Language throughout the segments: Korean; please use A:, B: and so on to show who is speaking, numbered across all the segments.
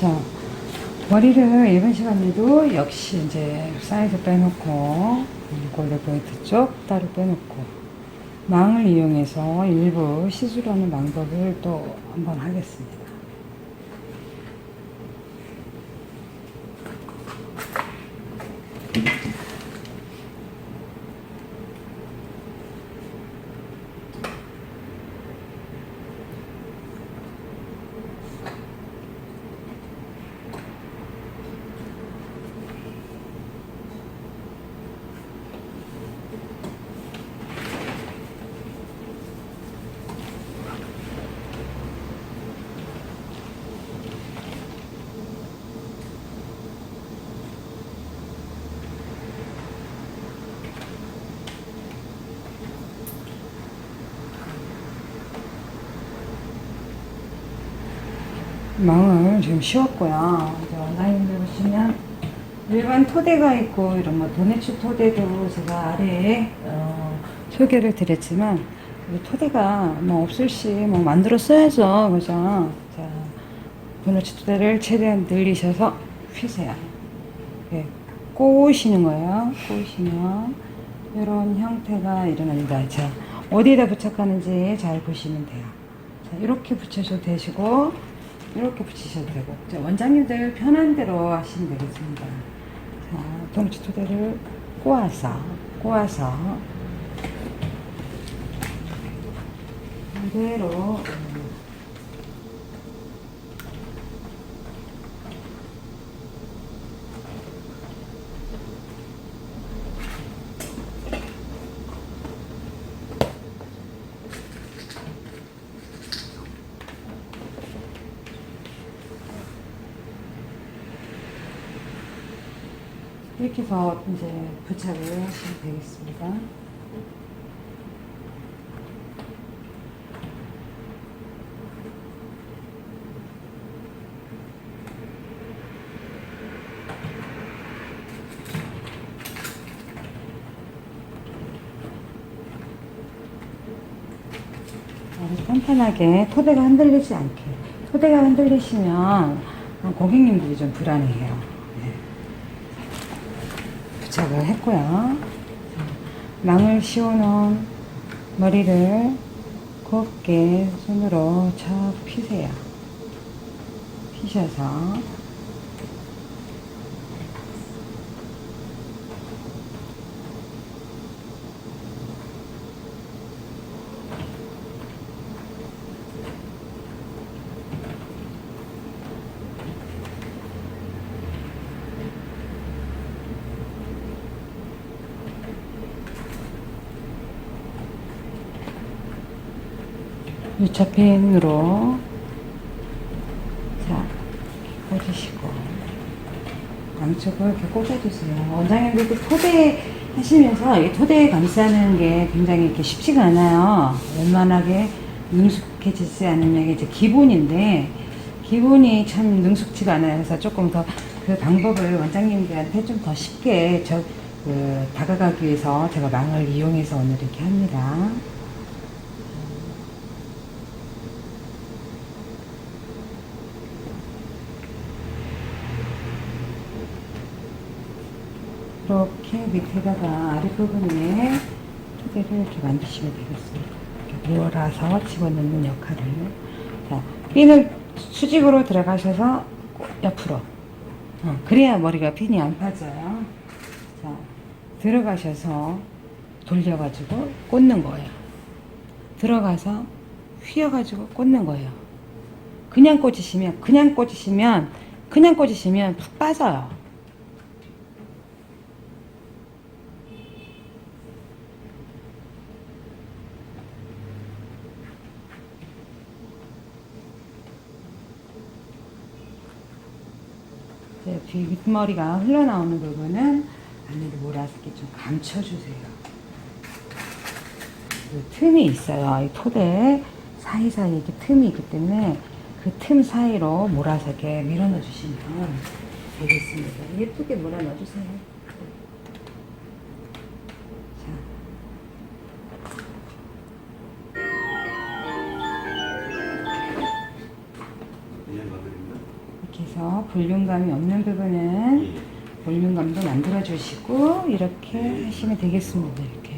A: 자, 머리를 이번 시간에도 역시 이제 사이드 빼놓고 골드 포인트 쪽 따로 빼놓고 망을 이용해서 일부 시술하는 방법을 또 한번 하겠습니다. 망을 지금 씌웠고요. 이제 원장님들 보시면 일반 토대가 있고 이런 뭐 도네츠 토대도 제가 아래에 소개를 드렸지만 토대가 뭐 없을 시 뭐 만들어 써야죠. 그죠? 자, 도네츠 토대를 최대한 늘리셔서 휘세요. 예, 꼬시는 거예요. 꼬시면 이런 형태가 일어납니다. 자, 어디에다 부착하는지 잘 보시면 돼요. 자, 이렇게 붙여줘도 되시고 이렇게 붙이셔도 되고, 자, 원장님들 편한 대로 하시면 되겠습니다. 자, 도너츠 토대를 꼬아서 이대로 이렇게 해서 이제 부착을 하시면 되겠습니다. 아주 단단하게 토대가 흔들리지 않게. 토대가 흔들리시면 고객님들이 좀 불안해해요. 부착을 했고요. 망을 씌워놓은 머리를 곱게 손으로 척 피세요. 피셔서 유차핀으로 자 꽂으시고 양쪽을 이렇게 꽂아주세요. 원장님들도 토대 하시면서 이 토대 감싸는 게 굉장히 이렇게 쉽지가 않아요. 웬만하게 능숙해지지 않으면 이제 기본인데 기본이 참 능숙치가 않아요. 그래서 조금 더 그 방법을 원장님들한테 좀 더 쉽게 다가가기 위해서 제가 망을 이용해서 오늘 이렇게 합니다. 이렇게 밑에다가 아랫부분에 토대를 이렇게 만드시면 되겠습니다. 이렇게 몰아서 집어넣는 역할을. 자, 핀을 수직으로 들어가셔서 옆으로. 그래야 머리가 핀이 안 빠져요. 자, 들어가셔서 돌려가지고 꽂는 거예요. 들어가서 휘어가지고 꽂는 거예요. 그냥 꽂으시면 푹 빠져요. 뒤 윗머리가 흘러나오는 부분은 안으로 몰아서 이렇게 좀 감춰주세요. 그 틈이 있어요. 이 토대 사이사이에 이렇게 틈이 있기 때문에 그 틈 사이로 몰아서 이렇게 밀어넣어 주시면 되겠습니다. 예쁘게 몰아넣어 주세요. 해서 볼륨감이 없는 부분은
B: 예.
A: 볼륨감도 만들어 주시고 이렇게 하시면 되겠습니다. 이렇게.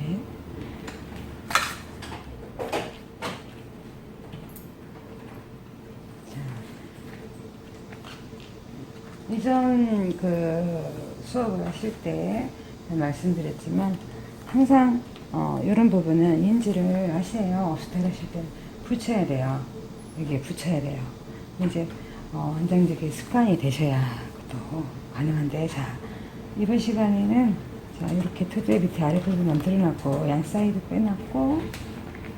A: 이전 그 수업을 하실 때 말씀드렸지만 항상 이런 부분은 인지를 하세요. 업스타일 하실 때 붙여야 돼요. 여기에 붙여야 돼요. 이제 원장님께 습관이 되셔야 또 가능한데, 자 이번 시간에는 자 이렇게 토대 밑에 아랫부분 만들어놨고 양 사이드 빼놨고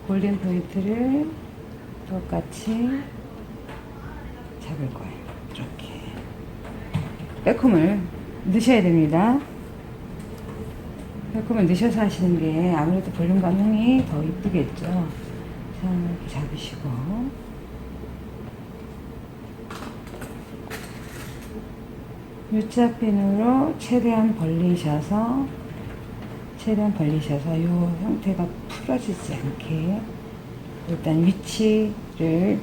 A: 골든 포인트를 똑같이 잡을 거예요. 이렇게 빼콤을 넣으셔야 됩니다. 빼콤을 넣으셔서 하시는 게 아무래도 볼륨 감형이 더 이쁘겠죠. 자, 이렇게 잡으시고 U자핀으로 최대한 벌리셔서 이 형태가 풀어지지 않게 일단 위치를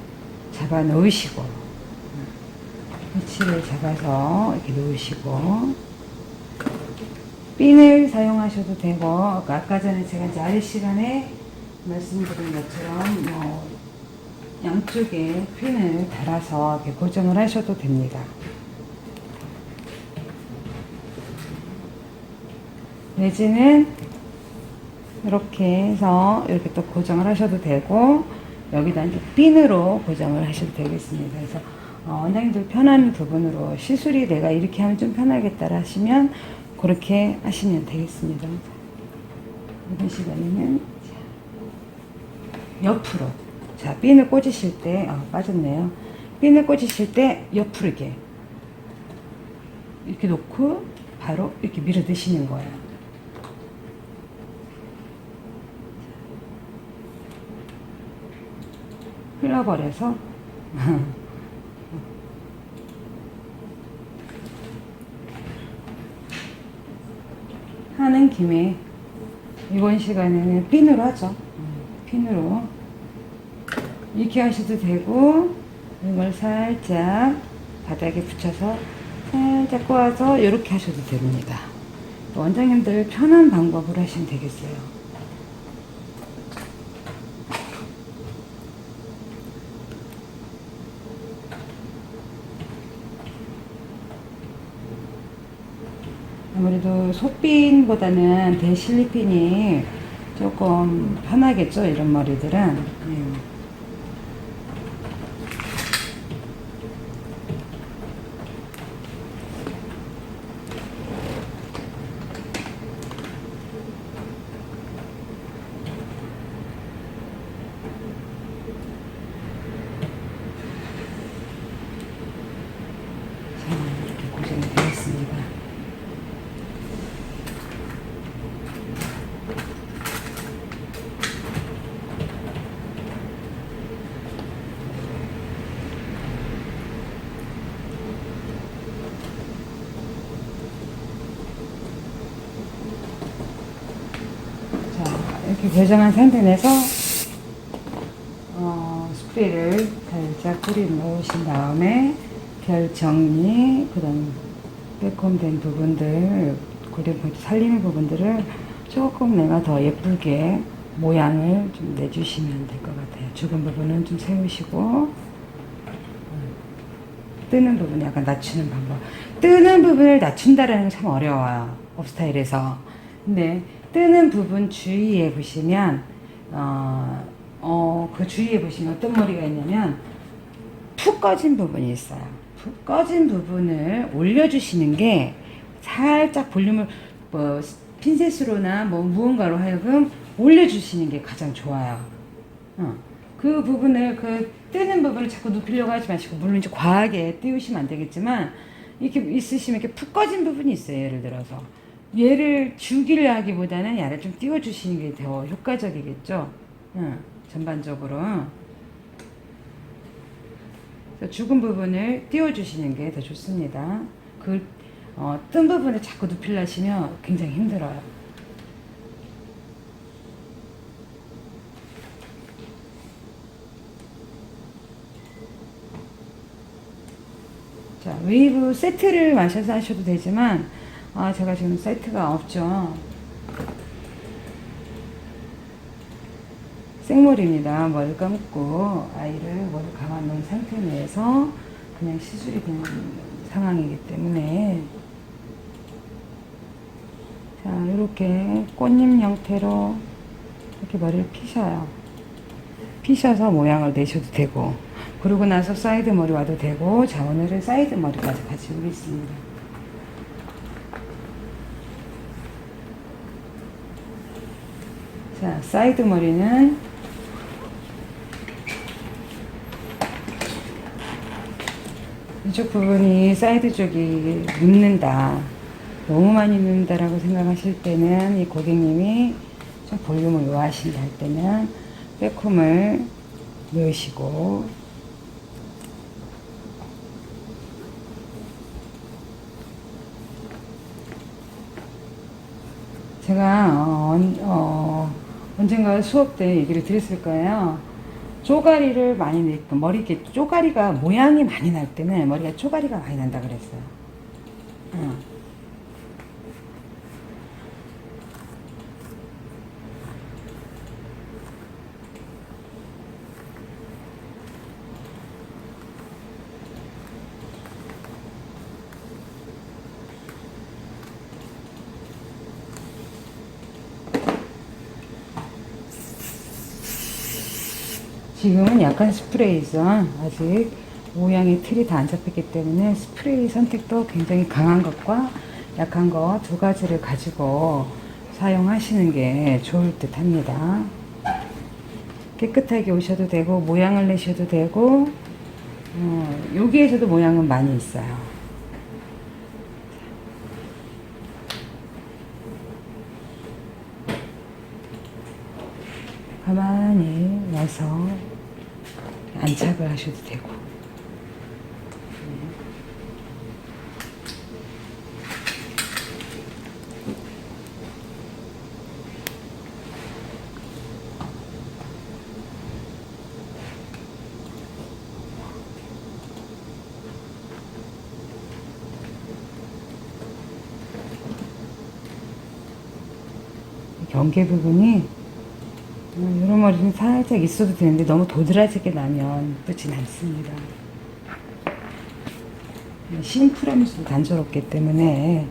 A: 잡아 놓으시고, 위치를 잡아서 이렇게 놓으시고 핀을 사용하셔도 되고, 아까 전에 제가 이제 아래 시간에 말씀드린 것처럼 양쪽에 핀을 달아서 이렇게 고정을 하셔도 됩니다. 내지는 이렇게 해서 이렇게 또 고정을 하셔도 되고, 여기다 이제 핀으로 고정을 하셔도 되겠습니다. 그래서 원장님들 편한 부분으로 시술이 내가 이렇게 하면 좀 편하겠다 하시면 그렇게 하시면 되겠습니다. 이번 시간에는 옆으로, 자 핀을 꽂으실 때 빠졌네요. 핀을 꽂으실 때 옆으로 이렇게 놓고 바로 이렇게 밀어 넣으시는 거예요. 흘러버려서 하는 김에 이번 시간에는 핀으로 하죠. 핀으로 이렇게 하셔도 되고, 이걸 살짝 바닥에 붙여서 살짝 꼬아서 이렇게 하셔도 됩니다. 원장님들 편한 방법으로 하시면 되겠어요. 아무래도 소핀보다는 대실리핀이 조금 편하겠죠, 이런 머리들은. 자, 이렇게 고정이 되었습니다. 이렇게 고정한 상태 내서 스프레이를 살짝 뿌려 놓으신 다음에 별 정리, 그 다음 빼꼼된 부분들, 골든 포인트 살리는 부분들을 조금 내가 더 예쁘게 모양을 좀 내주시면 될 것 같아요. 죽은 부분은 좀 세우시고, 뜨는 부분 약간 낮추는 방법. 뜨는 부분을 낮춘다라는 게 참 어려워요, 업스타일에서. 근데 뜨는 부분 주위에 보시면 그 주위에 보시면 어떤 머리가 있냐면 푹 꺼진 부분이 있어요. 푹 꺼진 부분을 올려주시는 게 살짝 볼륨을 핀셋으로나 무언가로 하여금 올려주시는 게 가장 좋아요. 그 부분을, 그 뜨는 부분을 자꾸 눕히려고 하지 마시고, 물론 이제 과하게 띄우시면 안 되겠지만, 이렇게 있으시면 이렇게 푹 꺼진 부분이 있어요. 예를 들어서 얘를 죽이려 하기보다는 얘를 좀 띄워주시는 게 더 효과적이겠죠. 전반적으로. 그래서 죽은 부분을 띄워주시는 게 더 좋습니다. 뜬 부분을 자꾸 눕히려 하시면 굉장히 힘들어요. 자, 웨이브 세트를 마셔서 하셔도 되지만, 제가 지금 세트가 없죠. 생머리입니다. 머리 감고 아이를 머리 감아놓은 상태 내에서 그냥 시술이 되는 상황이기 때문에, 자, 이렇게 꽃잎 형태로 이렇게 머리를 피셔요. 피셔서 모양을 내셔도 되고, 그러고 나서 사이드 머리 와도 되고. 자, 오늘은 사이드 머리까지 같이 오겠습니다. 자, 사이드 머리는 이쪽 부분이 사이드 쪽이 눕는다, 너무 많이 눕는다라고 생각하실 때는, 이 고객님이 좀 볼륨을 요하신다 할 때는 백홈을 넣으시고, 제가 언젠가 수업 때 얘기를 드렸을 거예요. 쪼가리를 많이 내고, 머리 이렇게 쪼가리가 모양이 많이 날 때는 머리가 쪼가리가 많이 난다 그랬어요. 지금은 약간 스프레이죠. 아직 모양의 틀이 다 안 잡혔기 때문에 스프레이 선택도 굉장히 강한 것과 약한 거 두 가지를 가지고 사용하시는 게 좋을 듯 합니다. 깨끗하게 오셔도 되고, 모양을 내셔도 되고, 여기에서도 모양은 많이 있어요. 가만히 와서 안착을 하셔도 되고. 경계 부분이 이런 머리는 살짝 있어도 되는데 너무 도드라지게 나면 예쁘진 않습니다. 심플하면서도 단조롭기 때문에.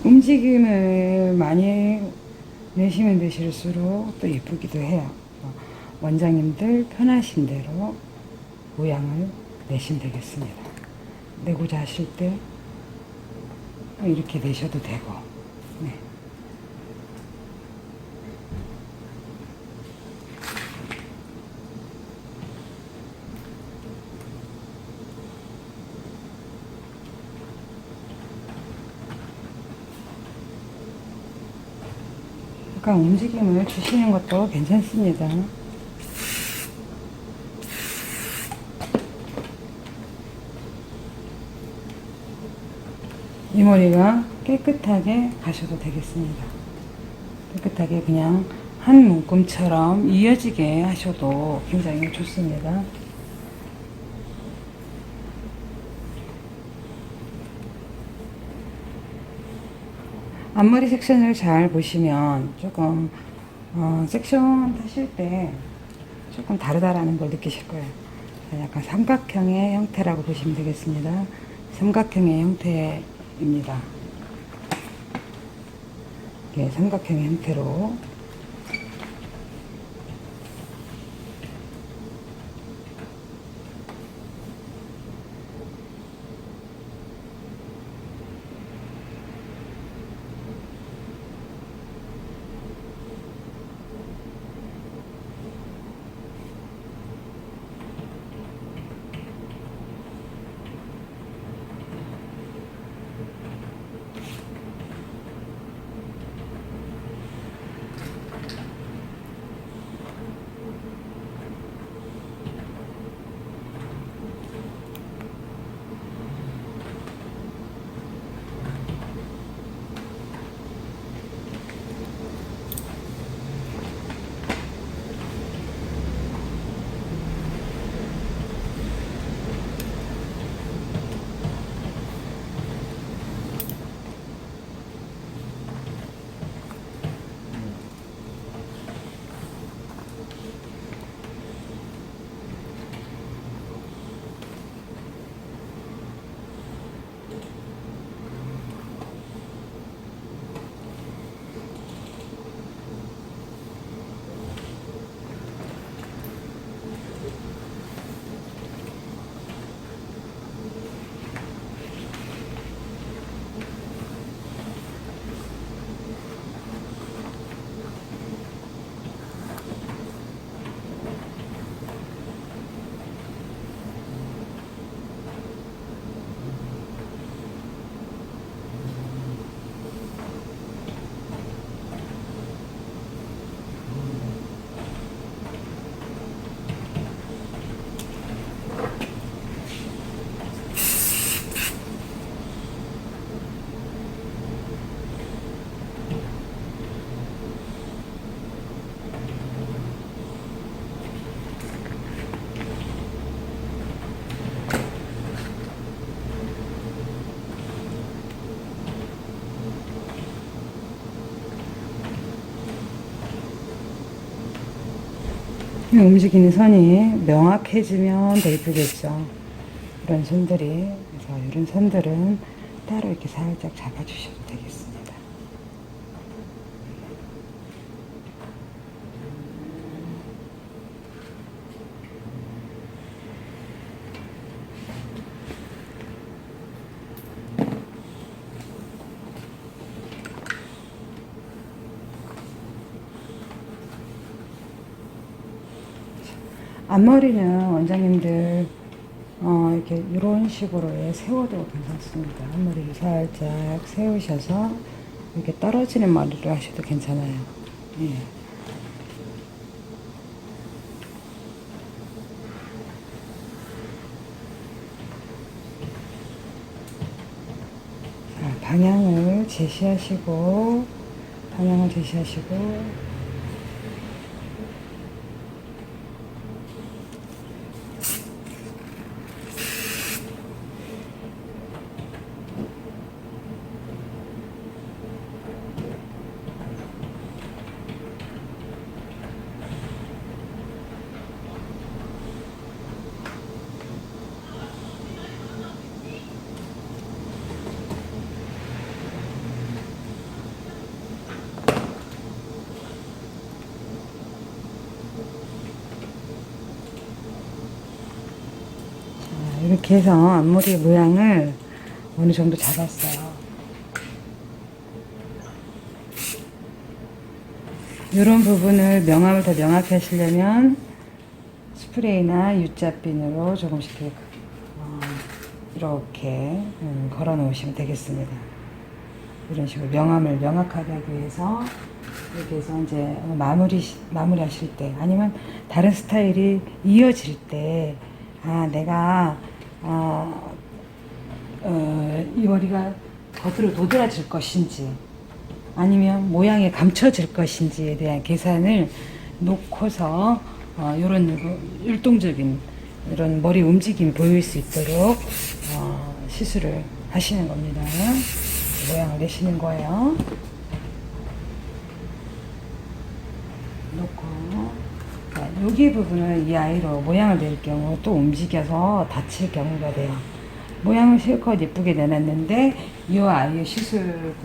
A: 움직임을 많이 내시면 되실수록 또 예쁘기도 해요. 원장님들 편하신 대로 모양을 내시면 되겠습니다. 내고자 하실 때 이렇게 내셔도 되고. 네. 약간 움직임을 주시는 것도 괜찮습니다. 이 머리가 깨끗하게 가셔도 되겠습니다. 깨끗하게 그냥 한 묶음처럼 이어지게 하셔도 굉장히 좋습니다. 앞머리 섹션을 잘 보시면 조금 섹션 하실 때 조금 다르다라는 걸 느끼실 거예요. 약간 삼각형의 형태라고 보시면 되겠습니다. 삼각형의 형태입니다. 예, 삼각형의 형태로 움직이는 선이 명확해지면 더 이쁘겠죠. 이런 선들이. 그래서 이런 선들은 따로 이렇게 살짝 잡아주셔도 되겠습니다. 앞머리는 원장님들 이렇게 이런 식으로 세워도 괜찮습니다. 앞머리를 살짝 세우셔서 이렇게 떨어지는 머리를 하셔도 괜찮아요. 예. 자, 방향을 제시하시고 이렇게 해서 앞머리 모양을 어느 정도 잡았어요. 이런 부분을 명암을 더 명확히 하시려면 스프레이나 U자핀으로 조금씩 이렇게 걸어 놓으시면 되겠습니다. 이런 식으로 명암을 명확하게 하기 위해서 이렇게 해서 이제 마무리 하실 때 아니면 다른 스타일이 이어질 때 내가 이 머리가 겉으로 도드라질 것인지 아니면 모양이 감춰질 것인지에 대한 계산을 놓고서 이런 율동적인 이런 머리 움직임이 보일 수 있도록 시술을 하시는 겁니다. 모양을 내시는 거예요. 놓고, 자, 여기 부분을 이 아이로 모양을 낼 경우 또 움직여서 다칠 경우가 돼요. 모양을 실컷 예쁘게 내놨는데 이 아이의 시술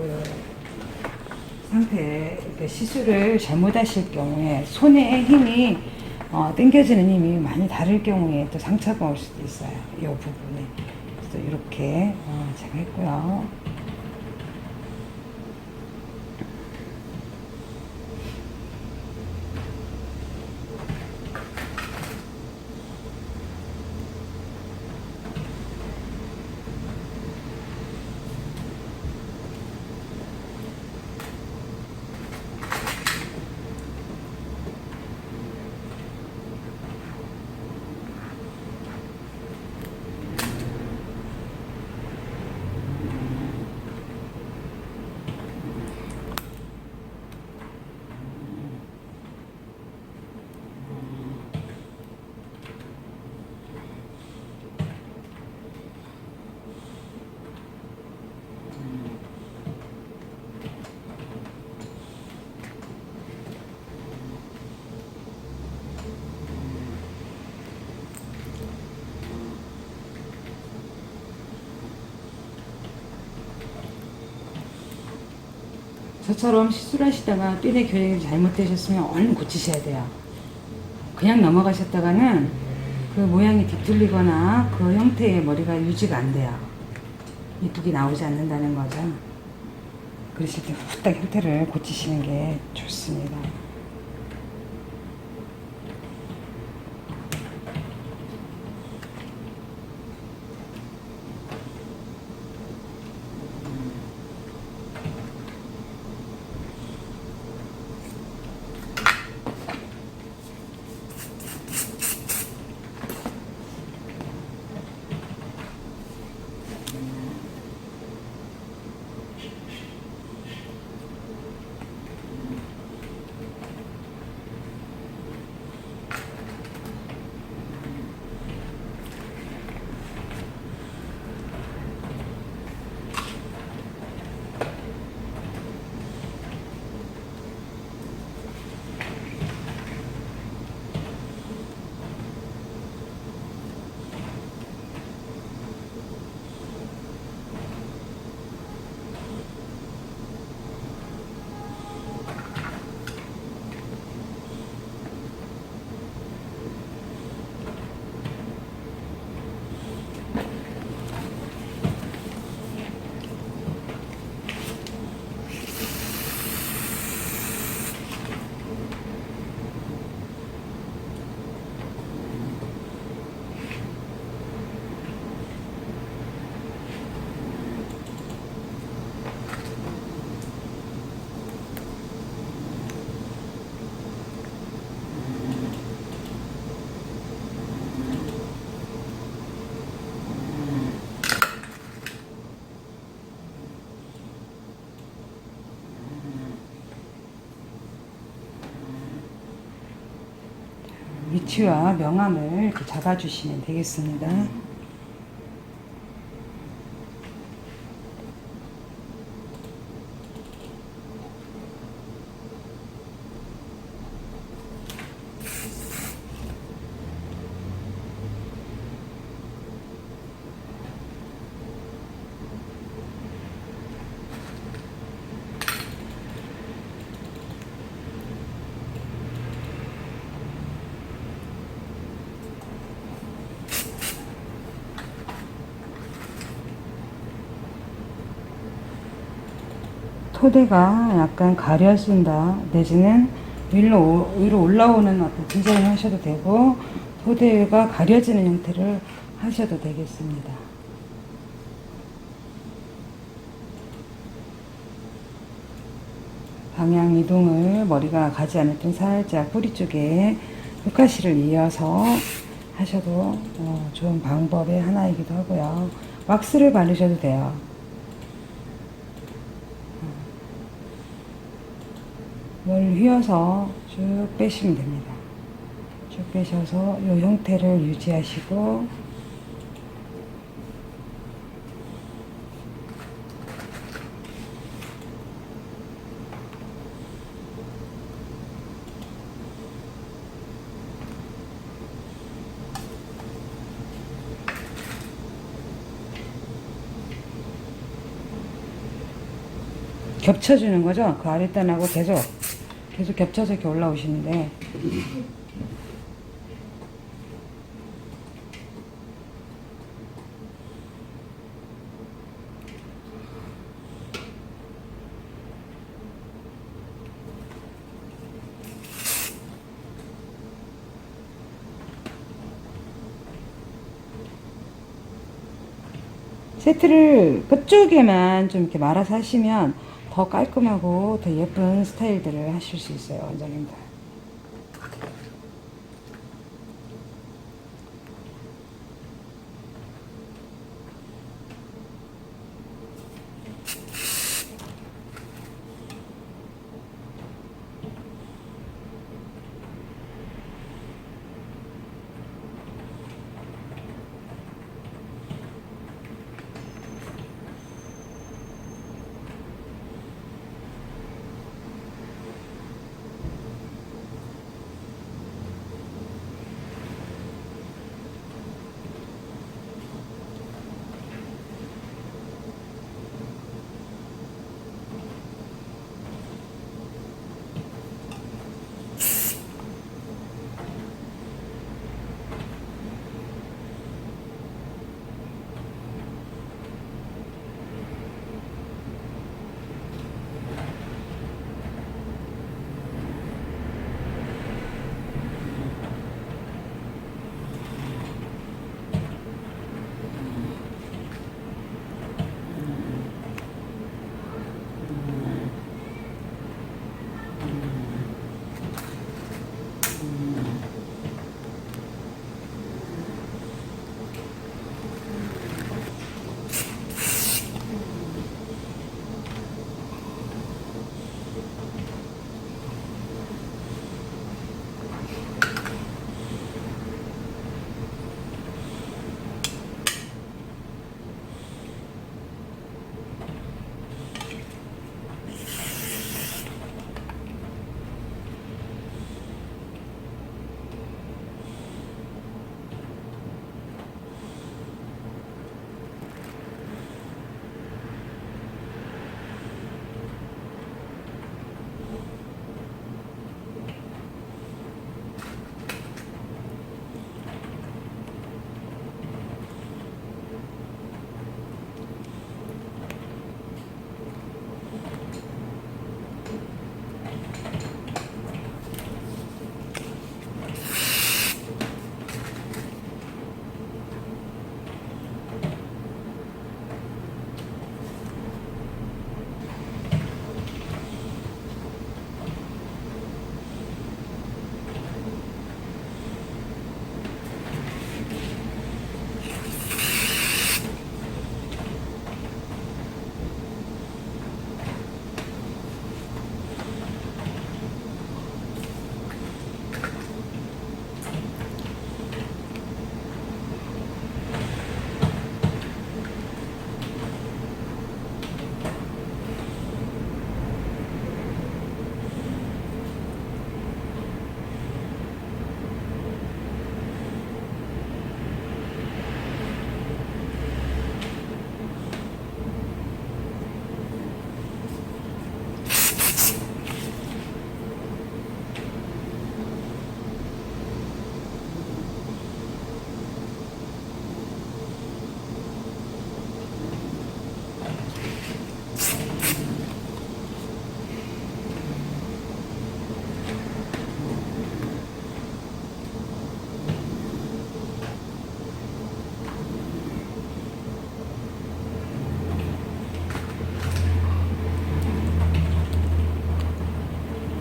A: 상태, 시술을 잘못하실 경우에 손의 힘이 당겨지는 힘이 많이 다를 경우에 또 상처가 올 수도 있어요. 이 부분에. 그래서 이렇게 제가 했고요. 저처럼 시술하시다가 핀의 교정이 잘못되셨으면 얼른 고치셔야 돼요. 그냥 넘어가셨다가는 그 모양이 뒤틀리거나 그 형태의 머리가 유지가 안 돼요. 이쁘게 나오지 않는다는 거죠. 그러실 때 후딱 형태를 고치시는 게 좋습니다. 위치와 명암을 이렇게 잡아주시면 되겠습니다. 토대가 약간 가려진다 내지는 위로 올라오는 어떤 디자인을 하셔도 되고 토대가 가려지는 형태를 하셔도 되겠습니다. 방향 이동을 머리가 가지 않을 땐 살짝 뿌리 쪽에 흑가시를 이어서 하셔도 좋은 방법의 하나이기도 하고요. 왁스를 바르셔도 돼요. 물 휘어서 쭉 빼시면 됩니다. 쭉 빼셔서 이 형태를 유지하시고 겹쳐주는 거죠. 그 아랫단하고 계속 겹쳐서 이렇게 올라오시는데, 세트를 끝쪽에만 좀 이렇게 말아서 하시면 더 깔끔하고 더 예쁜 스타일들을 하실 수 있어요, 원장님들.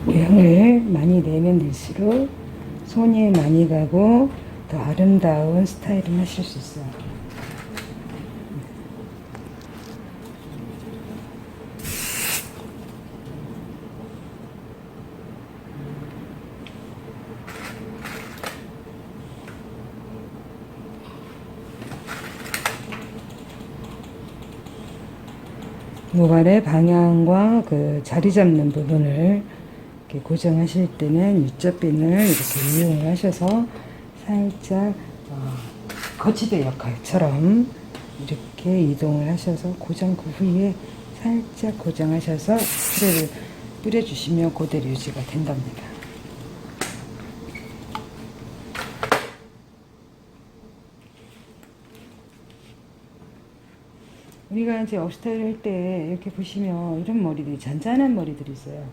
A: 모양을 많이 내면 될수록 손이 많이 가고 더 아름다운 스타일을 하실 수 있어요. 모발의 방향과 그 자리 잡는 부분을 이렇게 고정하실 때는 U자핀을 이렇게 이용을 하셔서 살짝 거치대 역할처럼 이렇게 이동을 하셔서 고정 그 후에 살짝 고정하셔서 스프레이를 뿌려주시면 그대로 유지가 된답니다. 우리가 이제 업스타일 할 때 이렇게 보시면 이런 머리들이 잔잔한 머리들이 있어요.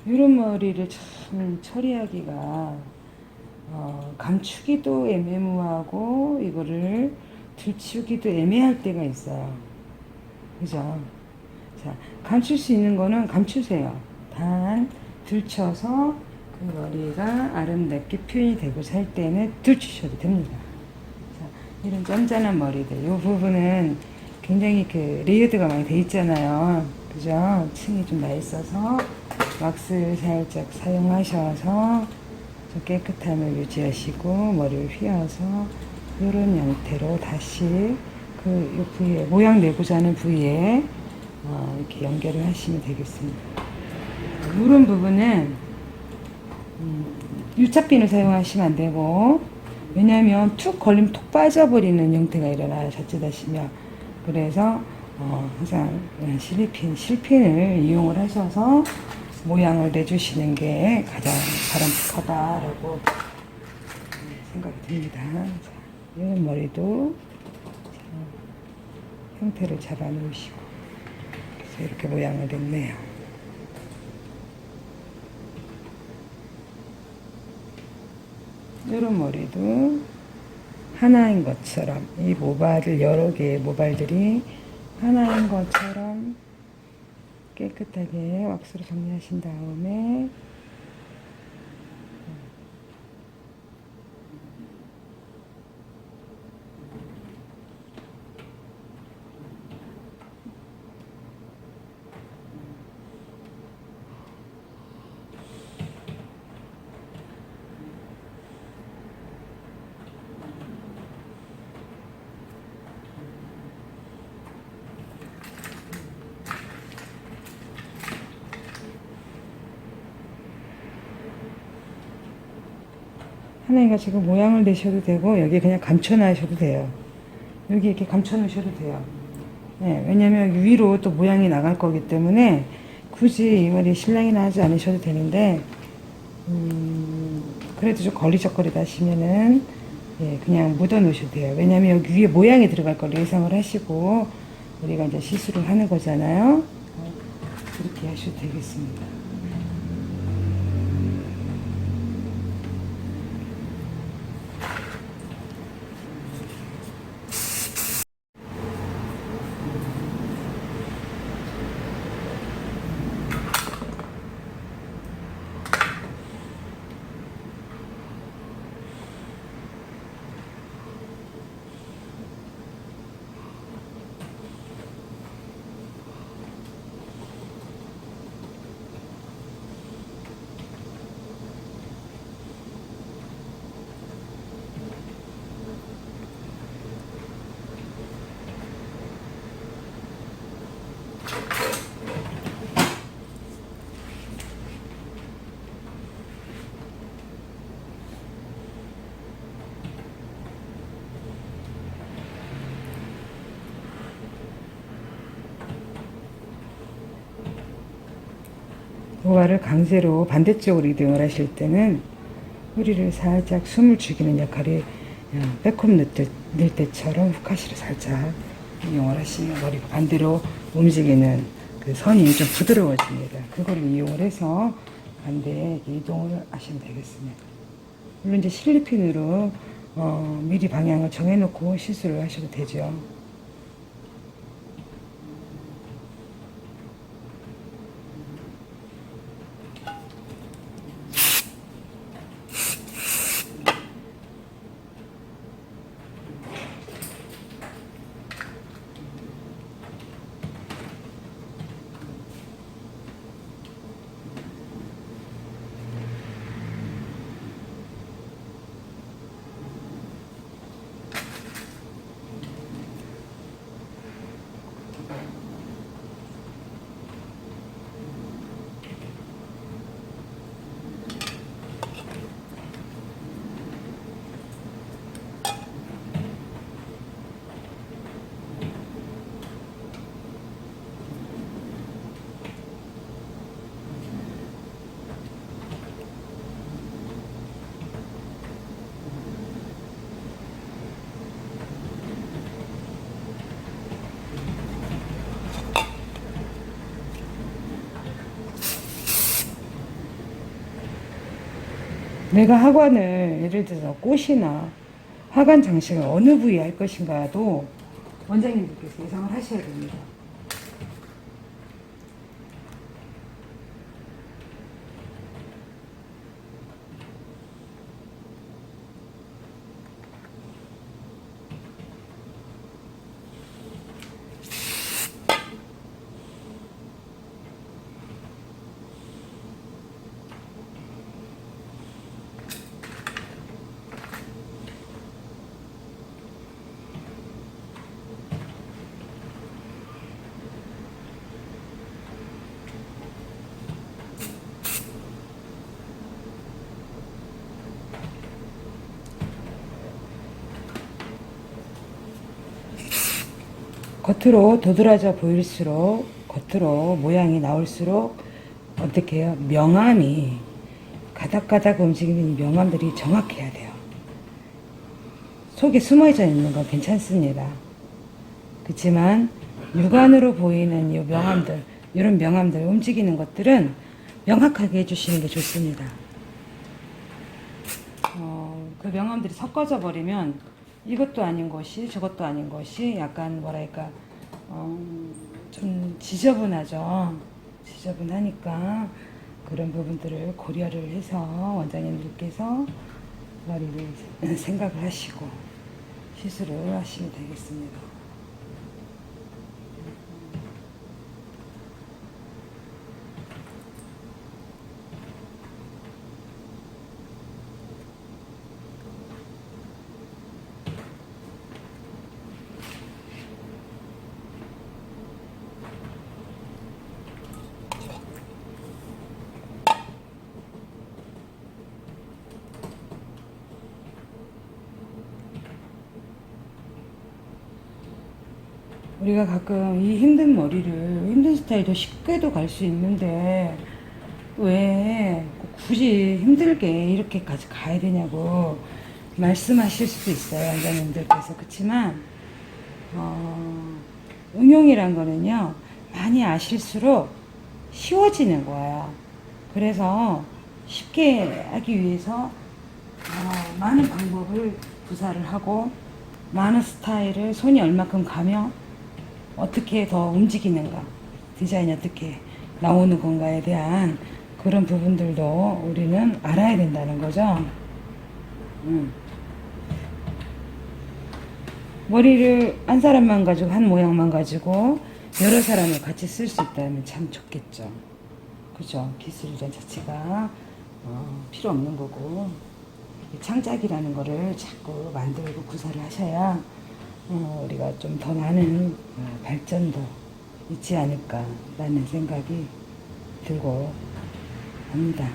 A: 이런 머리를 참 처리하기가 감추기도 애매모호하고 이거를 들추기도 애매할 때가 있어요. 그죠? 자, 감출 수 있는 거는 감추세요. 단 들쳐서 그 머리가 아름답게 표현이 되고 살 때는 들추셔도 됩니다. 자, 이런 짠짠한 머리들, 이 부분은 굉장히 그 레이어드가 많이 돼 있잖아요. 그죠? 층이 좀 나 있어서 왁스를 살짝 사용하셔서 좀 깨끗함을 유지하시고 머리를 휘어서 이런 형태로 다시 그 부위에 모양 내고자 하는 부위에 이렇게 연결을 하시면 되겠습니다. 이런 부분은 유착핀을 사용하시면 안 되고, 왜냐하면 툭 걸리면 톡 빠져버리는 형태가 일어나셨지다시며, 그래서 항상 실핀을 이용을 하셔서 모양을 내주시는 게 가장 바람직하다라고 생각이 듭니다. 자, 이런 머리도 형태를 잡아 놓으시고, 그래서 이렇게 모양을 냈네요. 이런 머리도 하나인 것처럼, 이 모발을 여러 개의 모발들이 하나인 것처럼 깨끗하게 왁스로 정리하신 다음에 하나이가 지금 모양을 내셔도 되고, 여기 그냥 감춰놔셔도 돼요. 여기 이렇게 감춰놓으셔도 돼요. 네, 왜냐면 위로 또 모양이 나갈 거기 때문에 굳이 이 머리 실랑이나 하지 않으셔도 되는데, 그래도 좀 걸리적거리다 하시면은 예, 그냥 묻어 놓으셔도 돼요. 왜냐면 여기 위에 모양이 들어갈 걸 예상을 하시고 우리가 이제 시술을 하는 거잖아요. 그렇게 하셔도 되겠습니다. 모발을 강제로 반대쪽으로 이동을 하실 때는 뿌리를 살짝 숨을 죽이는 역할이 백홈 넣을 때처럼 후카시를 살짝 이용을 하시면 머리가 반대로 움직이는 그 선이 좀 부드러워집니다. 그걸 이용을 해서 반대에 이동을 하시면 되겠습니다. 물론 이제 실리핀으로 미리 방향을 정해놓고 시술을 하셔도 되죠. 내가 하관을 예를 들어서 꽃이나 하관 장식을 어느 부위에 할 것인가도 원장님들께서 예상을 하셔야 됩니다. 겉으로 도드라져 보일수록, 겉으로 모양이 나올수록 어떻게 해요? 명암이 가닥가닥 움직이는 이 명암들이 정확해야 돼요. 속에 숨어져 있는 건 괜찮습니다. 그렇지만 육안으로 보이는 이 명암들, 이런 명암들 움직이는 것들은 명확하게 해주시는 게 좋습니다. 그 명암들이 섞어져 버리면 이것도 아닌 것이 저것도 아닌 것이 약간 뭐랄까 좀 지저분하죠. 지저분하니까 그런 부분들을 고려를 해서 원장님들께서 머리를 생각을 하시고 시술을 하시면 되겠습니다. 우리가 가끔 이 힘든 머리를 힘든 스타일도 쉽게도 갈 수 있는데 왜 굳이 힘들게 이렇게까지 가야 되냐고 말씀하실 수도 있어요, 원장님들께서. 그렇지만 응용이란 거는요 많이 아실수록 쉬워지는 거예요. 그래서 쉽게 하기 위해서 많은 방법을 구사를 하고 많은 스타일을 손이 얼마큼 가며 어떻게 더 움직이는가, 디자인이 어떻게 나오는 건가에 대한 그런 부분들도 우리는 알아야 된다는 거죠. 머리를 한 사람만 가지고 한 모양만 가지고 여러 사람을 같이 쓸 수 있다면 참 좋겠죠. 그죠? 기술이란 자체가 필요 없는 거고 창작이라는 거를 자꾸 만들고 구사를 하셔야 우리가 좀 더 많은 발전도 있지 않을까라는 생각이 들고 합니다.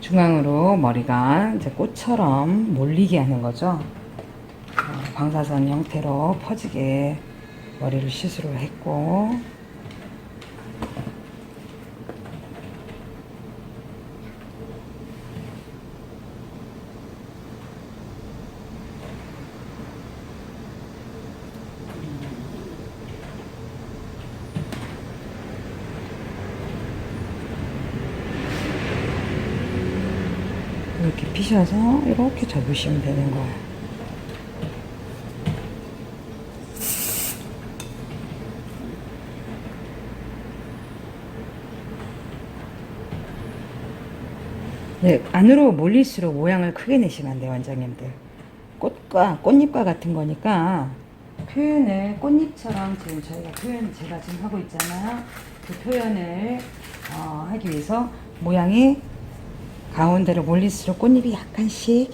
A: 중앙으로 머리가 이제 꽃처럼 몰리게 하는 거죠. 방사선 형태로 퍼지게 머리를 시술을 했고, 이렇게 피셔서 이렇게 접으시면 되는 거예요. 네, 안으로 몰릴수록 모양을 크게 내시면 안 돼요, 원장님들. 꽃잎과 같은 거니까 표현을 꽃잎처럼 지금 저희가 제가 지금 하고 있잖아요. 그 표현을 하기 위해서 모양이 가운데로 몰릴수록 꽃잎이 약간씩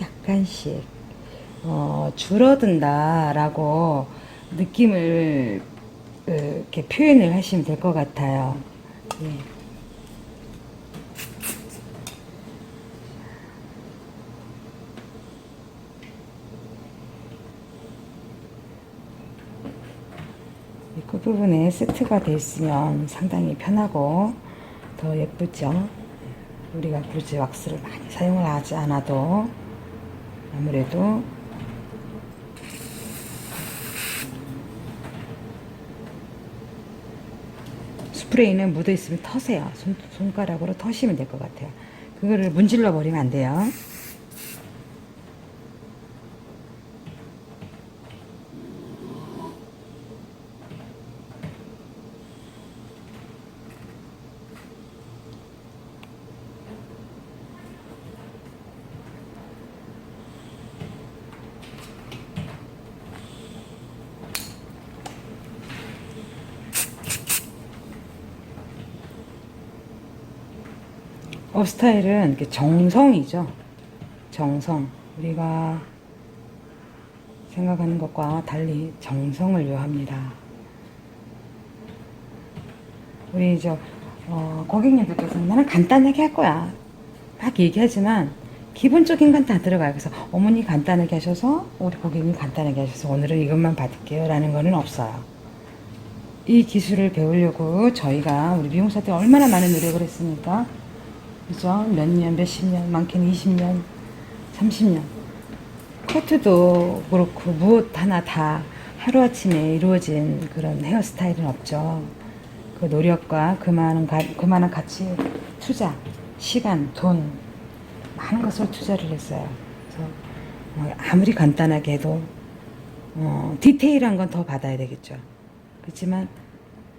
A: 줄어든다라고 느낌을 이렇게 표현을 하시면 될 것 같아요. 예. 그 부분에 세트가 되어 있으면 상당히 편하고 더 예쁘죠. 우리가 굳이 왁스를 많이 사용을 하지 않아도 아무래도 스프레이는 묻어 있으면 터세요. 손가락으로 터시면 될 것 같아요. 그거를 문질러 버리면 안 돼요. 업스타일은 이렇게 정성이죠. 정성. 우리가 생각하는 것과 달리 정성을 요합니다. 우리 고객님들께서는 나는 간단하게 할 거야. 막 얘기하지만 기본적인 건 다 들어가요. 그래서 어머니 간단하게 하셔서 우리 고객님 간단하게 하셔서 오늘은 이것만 받을게요 라는 거는 없어요. 이 기술을 배우려고 저희가 우리 미용사들이 얼마나 많은 노력을 했습니까? 그죠? 몇 년, 몇십 년, 많게는 20년, 30년. 커트도 그렇고, 무엇 하나 다 하루아침에 이루어진 그런 헤어스타일은 없죠. 그 노력과 그만한 가치, 투자, 시간, 돈, 많은 것을 투자를 했어요. 그래서 아무리 간단하게 해도, 디테일한 건 더 받아야 되겠죠. 그렇지만,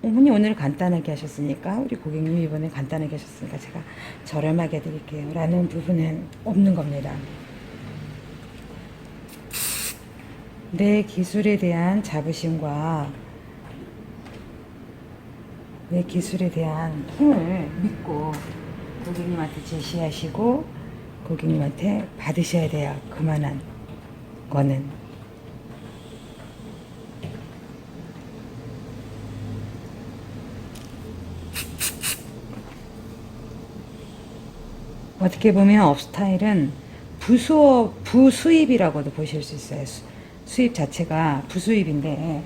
A: 어머니 오늘 간단하게 하셨으니까 우리 고객님 이번에 간단하게 하셨으니까 제가 저렴하게 해드릴게요 라는 부분은 없는 겁니다. 내 기술에 대한 자부심과 내 기술에 대한 힘을 믿고 고객님한테 제시하시고 고객님한테 받으셔야 돼요. 그만한 거는. 어떻게 보면 업스타일은 부수입이라고도 보실 수 있어요. 수입 자체가 부수입인데,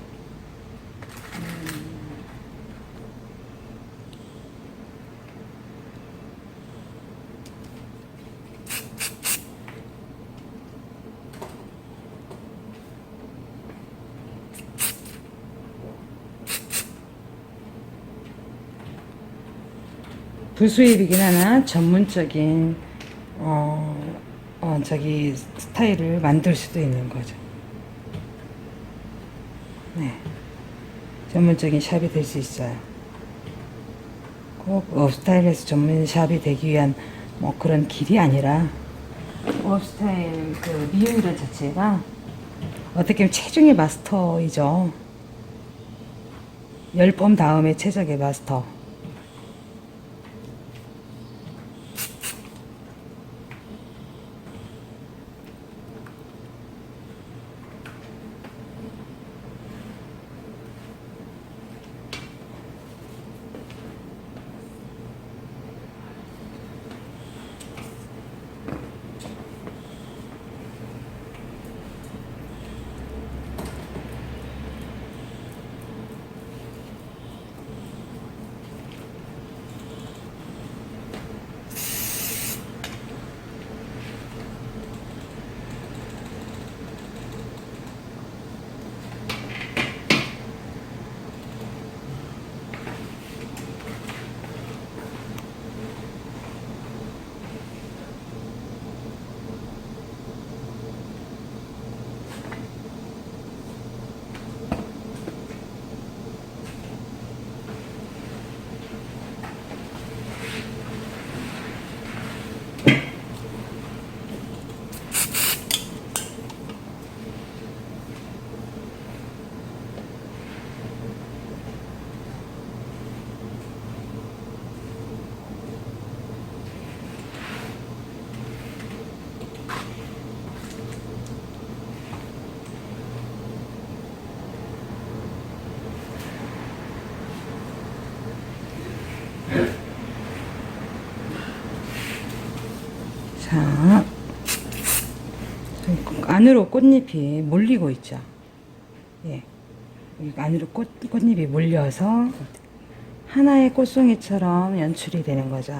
A: 부수입이긴 하나 전문적인 스타일을 만들 수도 있는 거죠. 네, 전문적인 샵이 될 수 있어요. 꼭 업스타일에서 전문 샵이 되기 위한 뭐 그런 길이 아니라 업스타일 그 미용이란 자체가 어떻게 보면 체중의 마스터이죠. 10번 다음에 최적의 마스터. 자, 안으로 꽃잎이 몰리고 있죠. 예. 안으로 꽃잎이 몰려서 하나의 꽃송이처럼 연출이 되는 거죠.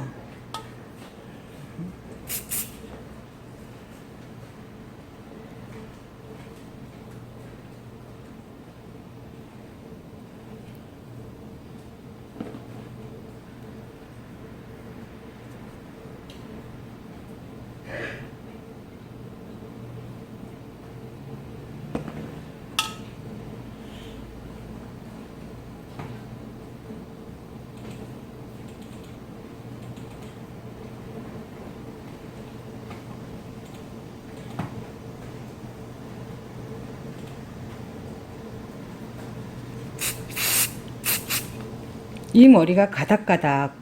A: 이 머리가 가닥가닥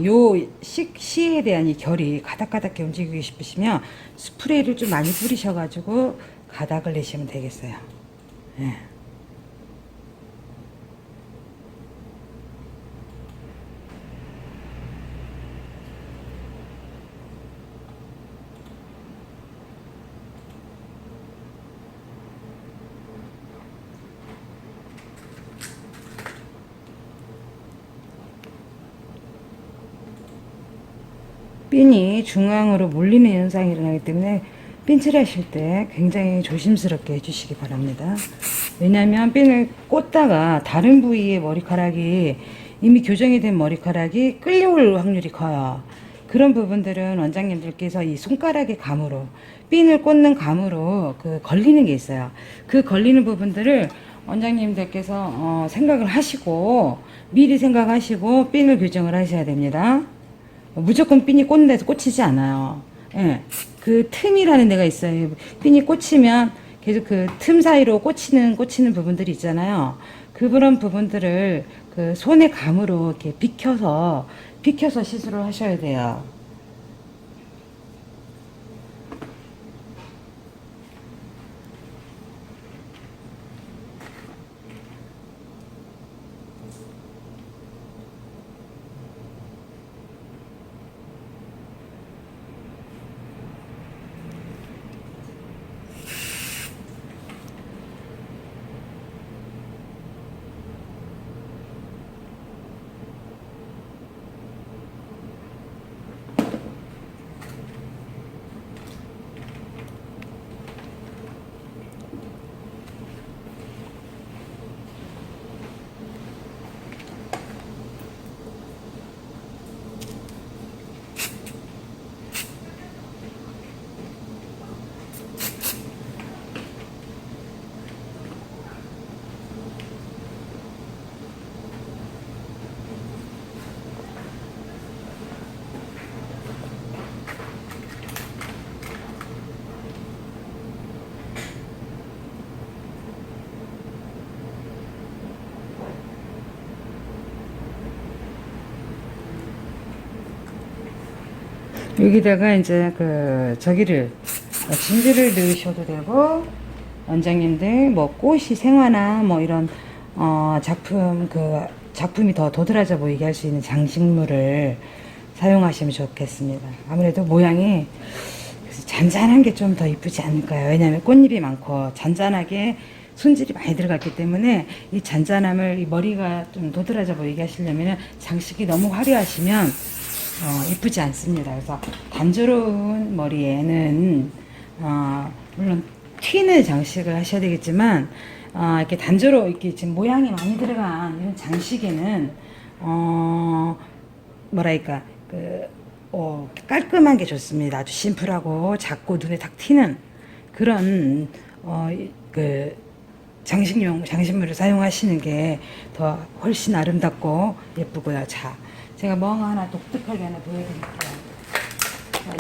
A: 요 시에 대한 이 결이 가닥가닥 움직이고 싶으시면 스프레이를 좀 많이 뿌리셔가지고 가닥을 내시면 되겠어요. 예. 핀이 중앙으로 몰리는 현상이 일어나기 때문에 핀칠 하실 때 굉장히 조심스럽게 해주시기 바랍니다. 왜냐하면 핀을 꽂다가 다른 부위의 머리카락이 이미 교정이 된 머리카락이 끌려올 확률이 커요. 그런 부분들은 원장님들께서 이 손가락의 감으로 핀을 꽂는 감으로 걸리는 게 있어요. 그 걸리는 부분들을 원장님들께서 생각을 하시고 미리 생각하시고 핀을 교정을 하셔야 됩니다. 무조건 핀이 꽂는 데서 꽂히지 않아요. 예. 그 틈이라는 데가 있어요. 핀이 꽂히면 계속 그 틈 사이로 꽂히는 부분들이 있잖아요. 그런 부분들을 그 손의 감으로 이렇게 비켜서 시술을 하셔야 돼요. 여기다가 이제 진주를 넣으셔도 되고, 원장님들 뭐 꽃이 생화나 뭐 이런 작품이 더 도드라져 보이게 할 수 있는 장식물을 사용하시면 좋겠습니다. 아무래도 모양이 잔잔한 게 좀 더 이쁘지 않을까요? 왜냐하면 꽃잎이 많고 잔잔하게 손질이 많이 들어갔기 때문에 이 잔잔함을, 이 머리가 좀 도드라져 보이게 하시려면 장식이 너무 화려하시면 이쁘지 않습니다. 그래서 단조로운 머리에는 물론 튀는 장식을 하셔야 되겠지만 이렇게 이렇게 지금 모양이 많이 들어간 이런 장식에는 뭐랄까 깔끔한 게 좋습니다. 아주 심플하고 작고 눈에 탁 튀는 그런 장식물을 사용하시는 게 더 훨씬 아름답고 예쁘고요. 자, 제가 뭔가 하나 독특하게 하나 보여드릴게요.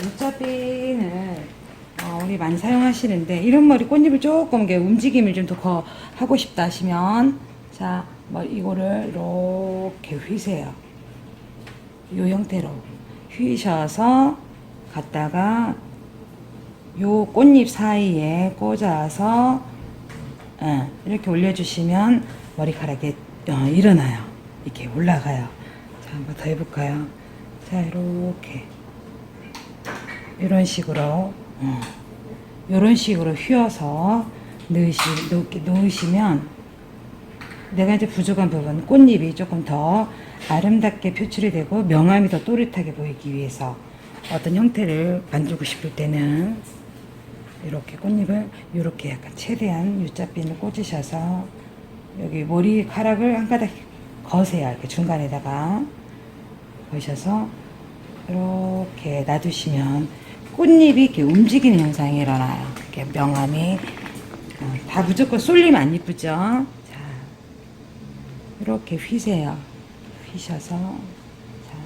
A: U자핀을 우리 많이 사용하시는데, 이런 머리 꽃잎을 조금 움직임을 좀 더 하고 싶다 하시면, 자, 이거를 이렇게 휘세요. 이 형태로 휘셔서 갖다가 요 꽃잎 사이에 꽂아서 이렇게 올려주시면 머리카락이 일어나요. 이렇게 올라가요. 자, 한번 더 해볼까요? 자, 이렇게 이런 식으로 이런 식으로 휘어서 놓으시면 내가 이제 부족한 부분 꽃잎이 조금 더 아름답게 표출이 되고 명암이 더 또렷하게 보이기 위해서 어떤 형태를 만들고 싶을 때는 이렇게 꽃잎을 이렇게 약간 최대한 U자핀을 꽂으셔서 여기 머리카락을 한 가닥 거세요. 이렇게 중간에다가 거셔서 이렇게 놔두시면 꽃잎이 이렇게 움직이는 현상이 일어나요. 이렇게 명암이 다 무조건 쏠리면 안 이쁘죠? 자, 이렇게 휘세요. 휘셔서 자,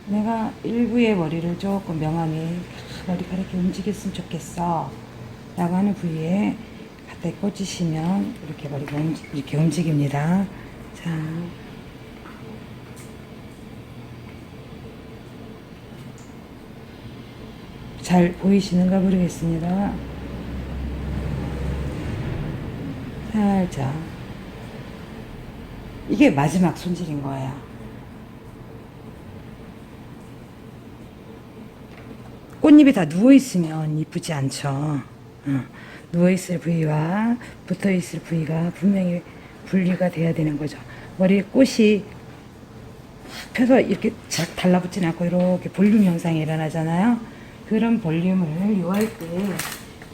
A: 내가 일부의 머리를 조금 명암이 머리카락이 움직였으면 좋겠어 라고 하는 부위에 갖다 꽂으시면 이렇게 머리가 이렇게 움직입니다. 자, 잘 보이시는가 모르겠습니다. 살짝. 이게 마지막 손질인 거예요. 꽃잎이 다 누워있으면 이쁘지 않죠. 누워있을 부위와 붙어있을 부위가 분명히 분리가 돼야 되는 거죠. 머리에 꽃이 펴서 이렇게 쫙 달라붙진 않고 이렇게 볼륨 형상이 일어나잖아요. 그런 볼륨을 요할 때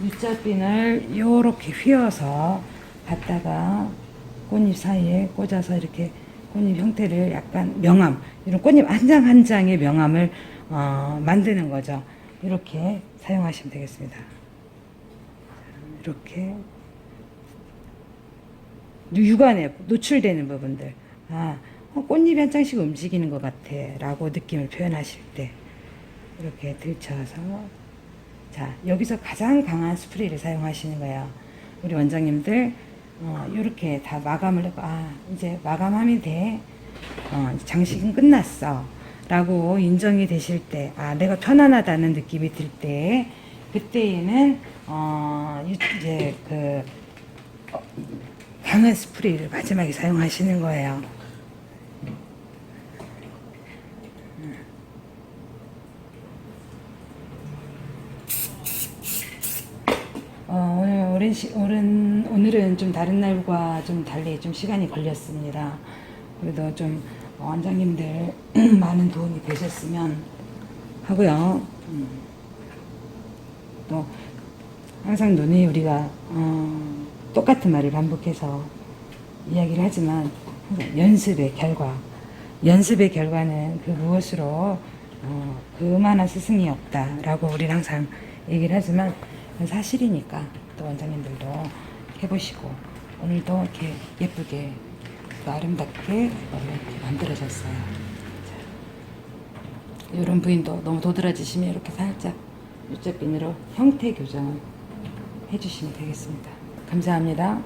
A: U자핀을 요렇게 휘어서 갖다가 꽃잎 사이에 꽂아서 이렇게 꽃잎 형태를 약간 명암, 이런 꽃잎 한 장 한 장의 명암을 만드는 거죠. 이렇게 사용하시면 되겠습니다. 이렇게 육안에 노출되는 부분들, 꽃잎이 한 장씩 움직이는 것 같아 라고 느낌을 표현하실 때 이렇게 들쳐서, 자, 여기서 가장 강한 스프레이를 사용하시는 거예요. 우리 원장님들 이렇게 다 마감을 하고 이제 마감하면 돼, 장식은 끝났어 라고 인정이 되실 때, 내가 편안하다는 느낌이 들 때, 그때에는 이제 강한 스프레이를 마지막에 사용하시는 거예요. 오늘은 좀 다른 날과 좀 달리 좀 시간이 걸렸습니다. 그래도 좀 원장님들 많은 도움이 되셨으면 하고요. 또 항상 논의 우리가 똑같은 말을 반복해서 이야기를 하지만 연습의 결과는 그 무엇으로 그만한 스승이 없다라고 우리는 항상 얘기를 하지만 사실이니까 또 원장님들도 해보시고 오늘도 이렇게 예쁘게 또 아름답게 이렇게 만들어졌어요. 자, 이런 부분도 너무 도드라지시면 이렇게 살짝 U자핀으로 형태 교정을 해주시면 되겠습니다. 감사합니다.